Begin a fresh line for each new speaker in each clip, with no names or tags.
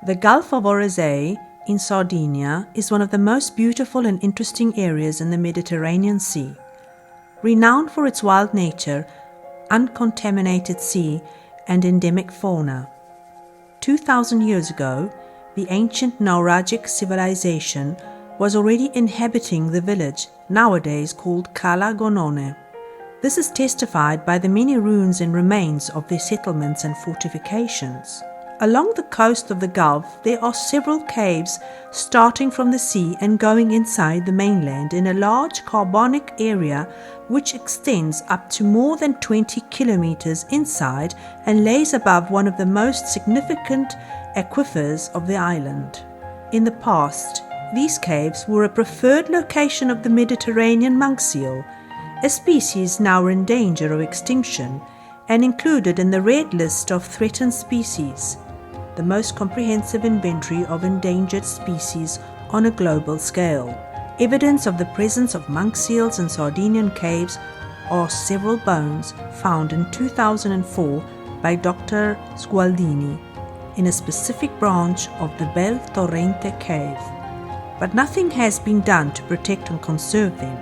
The Gulf of Orezay in Sardinia is one of the most beautiful and interesting areas in the Mediterranean Sea. Renowned for its wild nature, uncontaminated sea, and endemic fauna. 2,000 years ago, the ancient Nuragic civilization was already inhabiting the village, nowadays called Cala Gonone. This is testified by the many ruins and remains of their settlements and fortifications. Along the coast of the Gulf, there are several caves starting from the sea and going inside the mainland in a large carbonic area which extends up to more than 20 kilometers inside and lays above one of the most significant aquifers of the island. In the past, these caves were a preferred location of the Mediterranean monk seal, a species now in danger of extinction and included in the red list of threatened species, the most comprehensive inventory of endangered species on a global scale. Evidence of the presence of monk seals in Sardinian caves are several bones found in 2004 by Dr. Sgualdini in a specific branch of the Bel Torrente cave. But nothing has been done to protect and conserve them.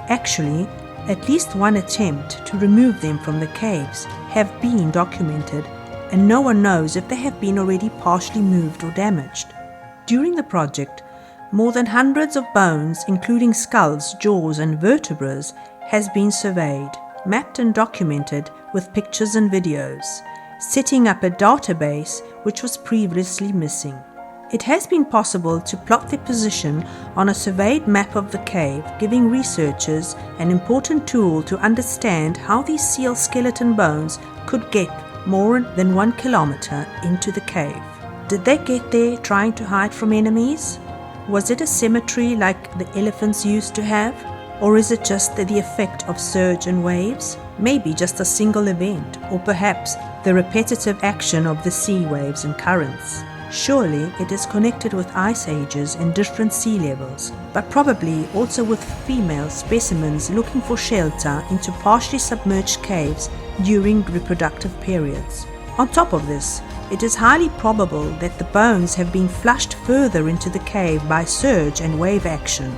Actually, at least one attempt to remove them from the caves have been documented, and no one knows if they have been already partially moved or damaged. During the project, more than hundreds of bones, including skulls, jaws, and vertebrae, has been surveyed, mapped and documented with pictures and videos, setting up a database which was previously missing. It has been possible to plot their position on a surveyed map of the cave, giving researchers an important tool to understand how these seal skeleton bones could get more than 1 kilometer into the cave. Did they get there trying to hide from enemies? Was it a cemetery like the elephants used to have? Or is it just the effect of surge and waves? Maybe just a single event, or perhaps the repetitive action of the sea waves and currents. Surely it is connected with ice ages and different sea levels, but probably also with female specimens looking for shelter into partially submerged caves during reproductive periods. On top of this, it is highly probable that the bones have been flushed further into the cave by surge and wave action,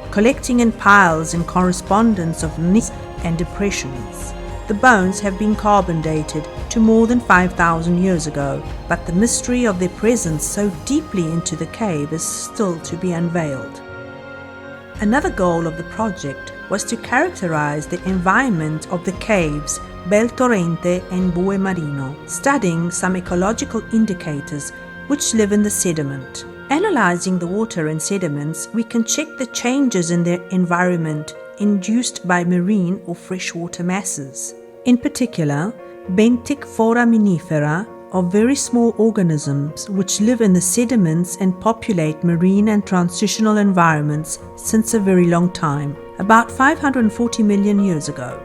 collecting in piles in correspondence of nicks and depressions. The bones have been carbon dated to more than 5,000 years ago, but the mystery of their presence so deeply into the cave is still to be unveiled. Another goal of the project was to characterize the environment of the caves Bel Torrente and Marino, studying some ecological indicators which live in the sediment. Analyzing the water and sediments, we can check the changes in their environment induced by marine or freshwater masses. In particular, benthic foraminifera are very small organisms which live in the sediments and populate marine and transitional environments since a very long time, about 540 million years ago.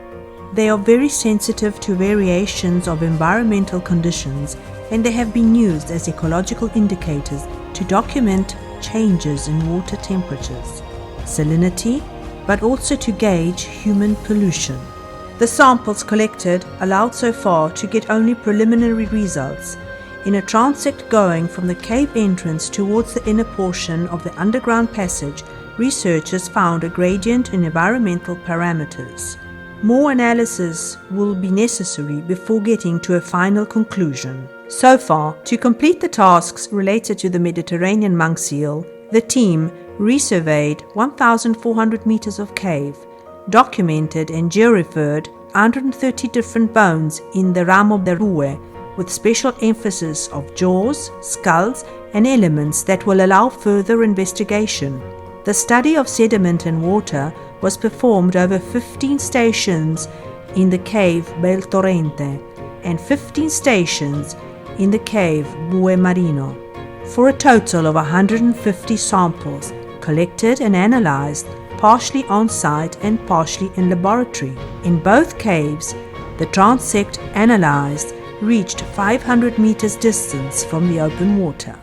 They are very sensitive to variations of environmental conditions, and they have been used as ecological indicators to document changes in water temperatures, salinity, but also to gauge human pollution. The samples collected allowed so far to get only preliminary results. In a transect going from the cave entrance towards the inner portion of the underground passage, researchers found a gradient in environmental parameters. More analysis will be necessary before getting to a final conclusion. So far, to complete the tasks related to the Mediterranean monk seal, the team resurveyed 1,400 meters of cave, documented and georeferred 130 different bones in the ramo de rue, with special emphasis of jaws, skulls, and elements that will allow further investigation. The study of sediment and water was performed over 15 stations in the cave Bel Torrente and 15 stations in the cave Marino, for a total of 150 samples collected and analyzed, partially on-site and partially in laboratory. In both caves, the transect analyzed reached 500 meters distance from the open water.